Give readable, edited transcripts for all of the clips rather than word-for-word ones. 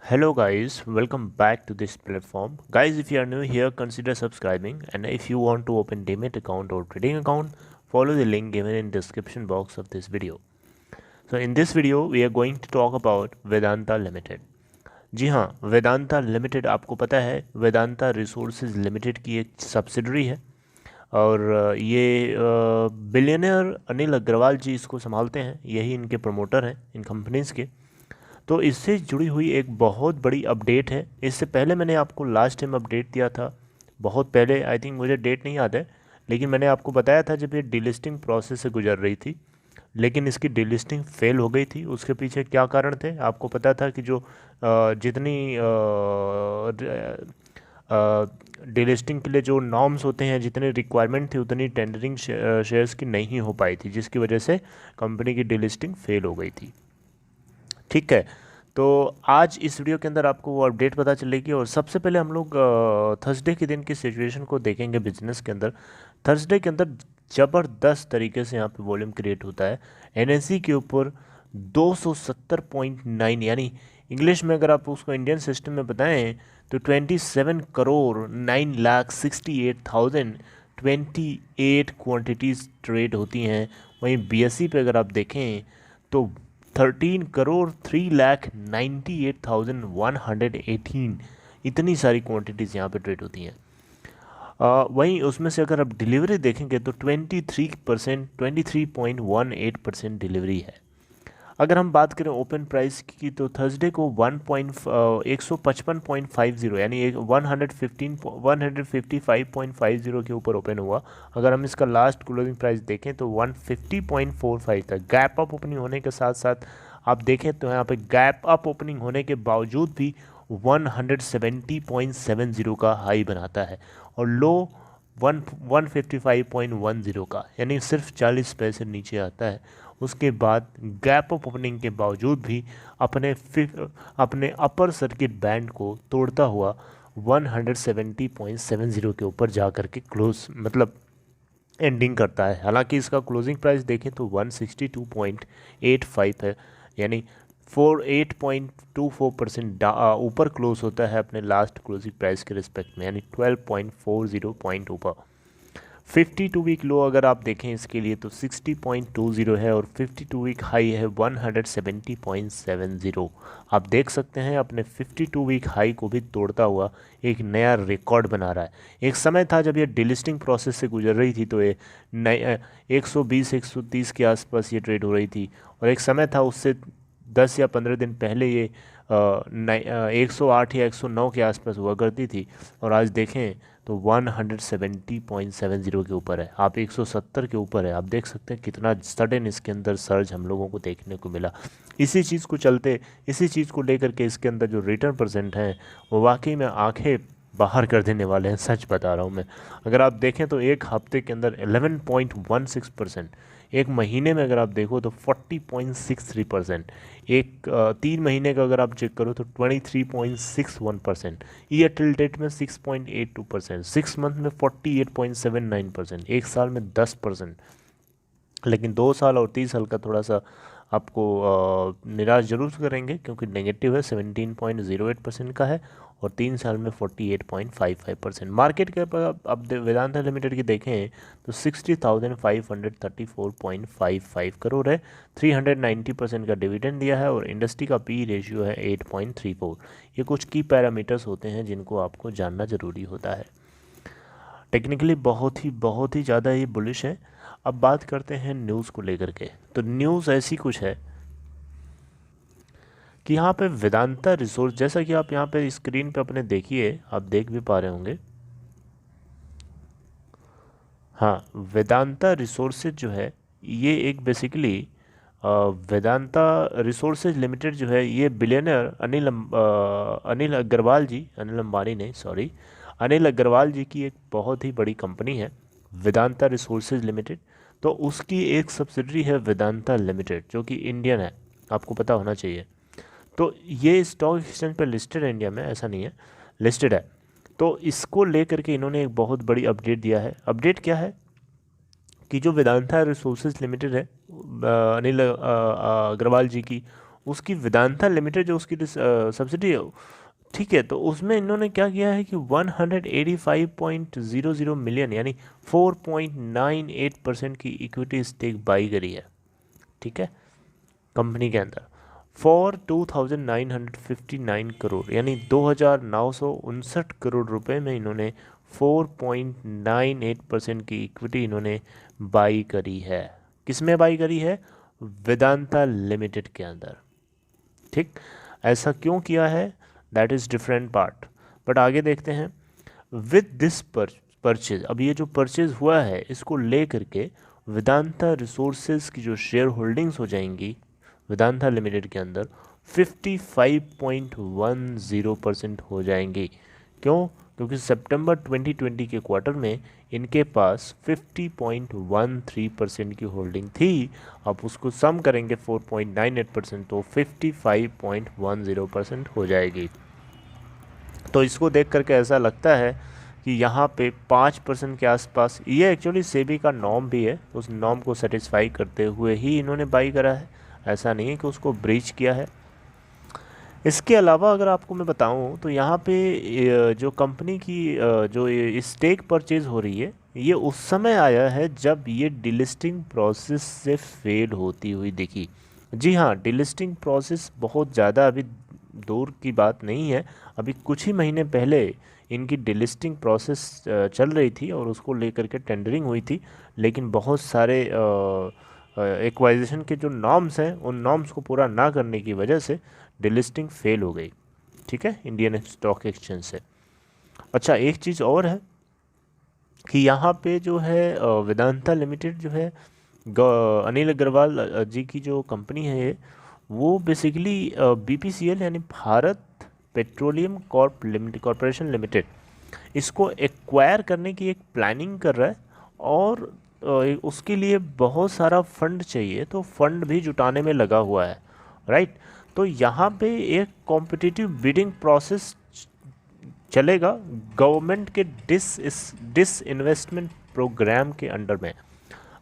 Hello guys, welcome back to this platform. Guys, if you are new here, consider subscribing, and if you want to open Demat account or trading account, follow the link given in description box of this video. So in this video, we are going to talk about Vedanta Limited. जी हाँ, Vedanta limited आपको पता है Vedanta resources limited की एक subsidiary है और ये billionaire Anil Agarwal जी इसको संभालते हैं, यही इनके प्रमोटर हैं इन कंपनीज़ के। तो इससे जुड़ी हुई एक बहुत बड़ी अपडेट है। इससे पहले मैंने आपको लास्ट टाइम अपडेट दिया था, बहुत पहले, आई थिंक मुझे डेट नहीं याद है, लेकिन मैंने आपको बताया था जब ये डीलिस्टिंग प्रोसेस से गुजर रही थी, लेकिन इसकी डीलिस्टिंग फेल हो गई थी। उसके पीछे क्या कारण थे आपको पता था कि जो जितनी डीलिस्टिंग के लिए जो नॉर्म्स होते हैं, जितने रिक्वायरमेंट थी उतनी टेंडरिंग शेयर्स की नहीं हो पाई थी, जिसकी वजह से कंपनी की डीलिस्टिंग फेल हो गई थी। ठीक है, तो आज इस वीडियो के अंदर आपको वो अपडेट पता चलेगी। और सबसे पहले हम लोग थर्सडे के दिन की सिचुएशन को देखेंगे बिजनेस के अंदर। थर्सडे के अंदर ज़बरदस्त तरीके से यहाँ पे वॉल्यूम क्रिएट होता है एनएसई के ऊपर 270.9, यानी इंग्लिश में अगर आप उसको इंडियन सिस्टम में बताएं तो 27,09,68,028 क्वांटिटीज़ ट्रेड होती हैं। वहीं बीएसई पे अगर आप देखें तो 13,03,98,118 इतनी सारी क्वांटिटीज़ यहाँ पे ट्रेड होती हैं। वहीं उसमें से अगर आप डिलीवरी देखेंगे तो 23.18% डिलीवरी है। अगर हम बात करें ओपन प्राइस की तो थर्सडे को 155.50 यानी 155.50 के ऊपर ओपन हुआ। अगर हम इसका लास्ट क्लोजिंग प्राइस देखें तो 150.45 था। गैप अप ओपनिंग होने के साथ साथ आप देखें तो यहाँ पे गैप अप ओपनिंग होने के बावजूद भी 170.70 का हाई बनाता है और लो 155.10 का, यानी सिर्फ 40 पैसे नीचे आता है। उसके बाद गैप अप ओपनिंग के बावजूद भी अपने अपर सर्किट बैंड को तोड़ता हुआ 170.70 के ऊपर जा कर के क्लोज मतलब एंडिंग करता है। हालांकि इसका क्लोजिंग प्राइस देखें तो 162.85 है, यानी 48.24% ऊपर क्लोज होता है अपने लास्ट क्लोजिंग प्राइस के रिस्पेक्ट में, यानी 12.40 पॉइंट ऊपर। 52 वीक लो अगर आप देखें इसके लिए तो 60.20 है और 52 वीक हाई है 170.70। आप देख सकते हैं अपने 52 वीक हाई को भी तोड़ता हुआ एक नया रिकॉर्ड बना रहा है। एक समय था जब ये डिलिस्टिंग प्रोसेस से गुजर रही थी तो ये 120-130 के आसपास ये ट्रेड हो रही थी, और एक समय था उससे 10 या 15 दिन पहले ये 108 या 109 के आसपास हुआ करती थी, और आज देखें तो 170.70 के ऊपर है। आप 170 के ऊपर है, आप देख सकते हैं कितना सडन इसके अंदर सर्ज हम लोगों को देखने को मिला। इसी चीज़ को लेकर के इसके अंदर जो रिटर्न परसेंट हैं वो वाकई में आंखें बाहर कर देने वाले हैं, सच बता रहा हूँ मैं। अगर आप देखें तो एक हफ्ते के अंदर 11.16%, एक महीने में अगर आप देखो तो 40.63%, एक 3 महीने का अगर आप चेक करो तो 23.61%, ईयर टिल डेट में 6.82%, 6 मंथ में 48.79%, एक साल में 10%। लेकिन 2 साल और 30 साल का थोड़ा सा आपको निराश जरूर करेंगे, क्योंकि नेगेटिव है 17.08% का है, और 3 साल में 48.55%। मार्केट कैप अब वेदांता लिमिटेड की देखें तो 60,534.55 करोड़ है। 390% का डिविडेंड दिया है और इंडस्ट्री का पी रेशियो है 8.34। ये कुछ की पैरामीटर्स होते हैं जिनको आपको जानना ज़रूरी होता है। टेक्निकली बहुत ही ज़्यादा ये बुलिश है। अब बात करते हैं न्यूज़ को लेकर के, तो न्यूज़ ऐसी कुछ है कि यहाँ पे वेदांता रिसोर्स, जैसा कि आप यहाँ पे स्क्रीन पे अपने देखिए, आप देख भी पा रहे होंगे, हाँ, वेदांता रिसोर्सेज जो है ये एक बेसिकली वेदांता रिसोर्सेज लिमिटेड जो है ये बिलियनर अनिल अग्रवाल जी, अनिल अंबानी नहीं, सॉरी, अनिल अग्रवाल जी की एक बहुत ही बड़ी कंपनी है वेदांता रिसोर्सेज लिमिटेड। तो उसकी एक सब्सिडरी है वेदांता लिमिटेड जो कि इंडियन है, आपको पता होना चाहिए। तो ये स्टॉक एक्सचेंज पर लिस्टेड है, इंडिया में ऐसा नहीं है, लिस्टेड है। तो इसको लेकर के इन्होंने एक बहुत बड़ी अपडेट दिया है। अपडेट क्या है कि जो वेदांता रिसोर्सेज लिमिटेड है अनिल अग्रवाल जी की, उसकी वेदांता लिमिटेड जो उसकी सब्सिडी है, ठीक है, तो उसमें इन्होंने क्या किया है कि 185.00 मिलियन यानी 4.98% की इक्विटी स्टेक बाई करी है, ठीक है, कंपनी के अंदर फॉर 2959 करोड़ यानी 2959 करोड़ रुपए में इन्होंने 4.98% की इक्विटी इन्होंने बाई करी है। किसमें बाई करी है? वेदांता लिमिटेड के अंदर, ठीक। ऐसा क्यों किया है, that is different part, but आगे देखते हैं। विद दिस परचेज, अब ये जो परचेज हुआ है इसको ले करके वेदांता रिसोर्सेज की जो शेयर होल्डिंग्स हो जाएंगी वेदांता लिमिटेड के अंदर 55.10% हो जाएंगी। क्यों? क्योंकि सितंबर 2020 के क्वार्टर में इनके पास 50.13% की होल्डिंग थी। अब उसको सम करेंगे 4.98% तो 55.10% हो जाएगी। तो इसको देख करके ऐसा लगता है कि यहाँ पे 5% के आसपास, ये एक्चुअली सेबी का नॉर्म भी है, उस नॉर्म को सेटिस्फाई करते हुए ही इन्होंने बाई करा है, ऐसा नहीं है कि उसको ब्रीच किया है। इसके अलावा अगर आपको मैं बताऊं तो यहाँ पे जो कंपनी की जो ये स्टेक परचेज हो रही है ये उस समय आया है जब ये डिलिस्टिंग प्रोसेस से फेल होती हुई दिखी। जी हाँ, डिलिस्टिंग प्रोसेस बहुत ज़्यादा अभी दूर की बात नहीं है, अभी कुछ ही महीने पहले इनकी डिलिस्टिंग प्रोसेस चल रही थी और उसको लेकर के टेंडरिंग हुई थी, लेकिन बहुत सारे एक्वाइजेशन के जो नॉर्म्स हैं उन नॉर्म्स को पूरा ना करने की वजह से डिलिस्टिंग फेल हो गई, ठीक है, इंडियन स्टॉक एक्सचेंज से। अच्छा, एक चीज़ और है कि यहाँ पे जो है वेदांता लिमिटेड जो है अनिल अग्रवाल जी की जो कंपनी है ये, वो बेसिकली बीपीसीएल यानी भारत पेट्रोलियम कॉरपोरेशन लिमिटेड, इसको एक्वायर करने की एक प्लानिंग कर रहा है और उसके लिए बहुत सारा फंड चाहिए, तो फंड भी जुटाने में लगा हुआ है, राइट। तो यहाँ पे एक कॉम्पिटिटिव बिडिंग प्रोसेस चलेगा गवर्नमेंट के डिस इन्वेस्टमेंट प्रोग्राम के अंडर में।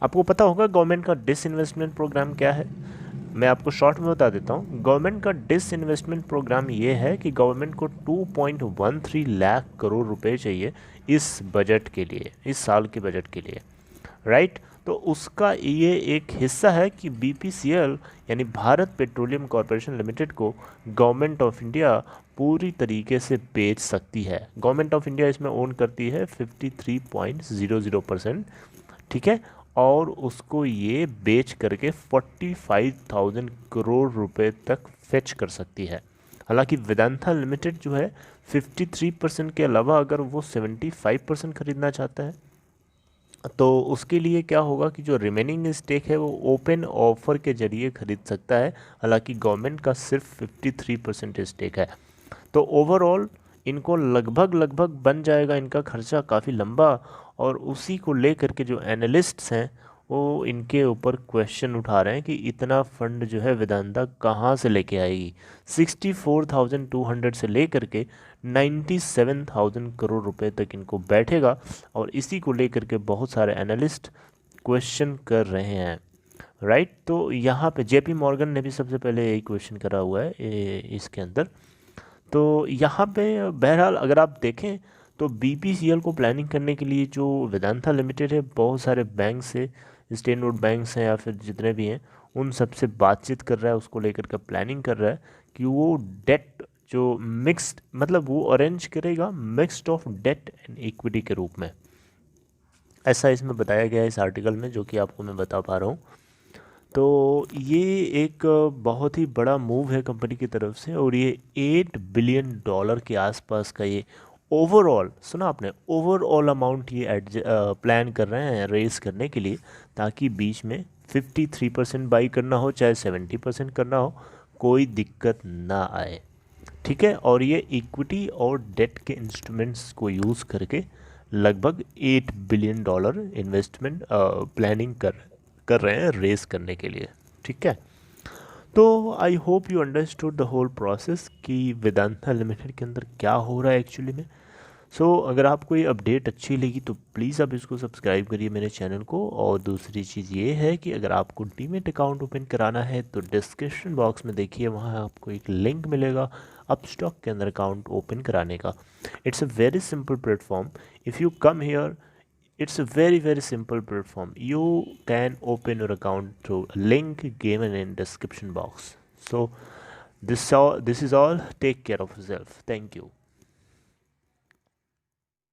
आपको पता होगा गवर्नमेंट का डिस इन्वेस्टमेंट प्रोग्राम क्या है, मैं आपको शॉर्ट में बता देता हूँ। गवर्नमेंट का डिस इन्वेस्टमेंट प्रोग्राम ये है कि गवर्नमेंट को 2.13 लाख करोड़ रुपए चाहिए इस बजट के लिए, इस साल के बजट के लिए, राइट। तो उसका ये एक हिस्सा है कि बीपीसीएल यानी भारत पेट्रोलियम कॉरपोरेशन लिमिटेड को गवर्नमेंट ऑफ इंडिया पूरी तरीके से बेच सकती है। गवर्नमेंट ऑफ इंडिया इसमें ओन करती है 53.00%, ठीक है, और उसको ये बेच करके 45,000 करोड़ रुपए तक फेच कर सकती है। हालांकि वेदांता लिमिटेड जो है 53% के अलावा अगर वो 75% खरीदना चाहता है तो उसके लिए क्या होगा कि जो रिमेनिंग स्टेक है वो ओपन ऑफर के जरिए खरीद सकता है। हालांकि गवर्नमेंट का सिर्फ 53% स्टेक है। तो ओवरऑल इनको लगभग बन जाएगा, इनका खर्चा काफ़ी लंबा, और उसी को लेकर के जो एनालिस्ट्स हैं वो इनके ऊपर क्वेश्चन उठा रहे हैं कि इतना फंड जो है वेदांता कहाँ से लेके आएगी। 64,200 से लेकर के 97,000 करोड़ रुपए तक इनको बैठेगा, और इसी को लेकर के बहुत सारे एनालिस्ट क्वेश्चन कर रहे हैं, राइट। तो यहाँ पे जेपी मॉर्गन ने भी सबसे पहले यही क्वेश्चन करा हुआ है इसके अंदर। तो यहाँ पे बहरहाल अगर आप देखें तो बीपीसीएल को प्लानिंग करने के लिए जो वेदांता लिमिटेड है बहुत सारे बैंक से, स्टेट नोट बैंक्स हैं या फिर जितने भी हैं उन सब से बातचीत कर रहा है, उसको लेकर के प्लानिंग कर रहा है कि वो डेट जो मिक्स्ड, मतलब वो अरेंज करेगा mixed of debt and equity के रूप में, ऐसा इसमें बताया गया है इस आर्टिकल में जो कि आपको मैं बता पा रहा हूँ। तो ये एक बहुत ही बड़ा मूव है कंपनी की तरफ से, और ये $8 बिलियन के आसपास का ये ओवरऑल, सुना आपने, ओवरऑल अमाउंट ये प्लान कर रहे हैं रेस करने के लिए, ताकि बीच में 53% बाई करना हो चाहे 70% करना हो, कोई दिक्कत ना आए, ठीक है। और ये इक्विटी और डेट के इंस्ट्रूमेंट्स को यूज़ करके लगभग $8 बिलियन इन्वेस्टमेंट प्लानिंग कर रहे हैं रेस करने के लिए, ठीक है। तो I hope you understood the whole process कि वेदांता लिमिटेड के अंदर क्या हो रहा है एक्चुअली में। सो अगर आपको ये अपडेट अच्छी लगी तो प्लीज़ आप इसको सब्सक्राइब करिए मेरे चैनल को। और दूसरी चीज़ ये है कि अगर आपको डीमैट अकाउंट ओपन कराना है तो डिस्क्रिप्शन बॉक्स में देखिए, वहाँ आपको एक लिंक मिलेगा अपस्टॉक के अंदर अकाउंट ओपन कराने का। It's a very simple platform. If you come here, it's a very simple platform. You can open your account through a link given in description box. So this is all. Take care of yourself. Thank you.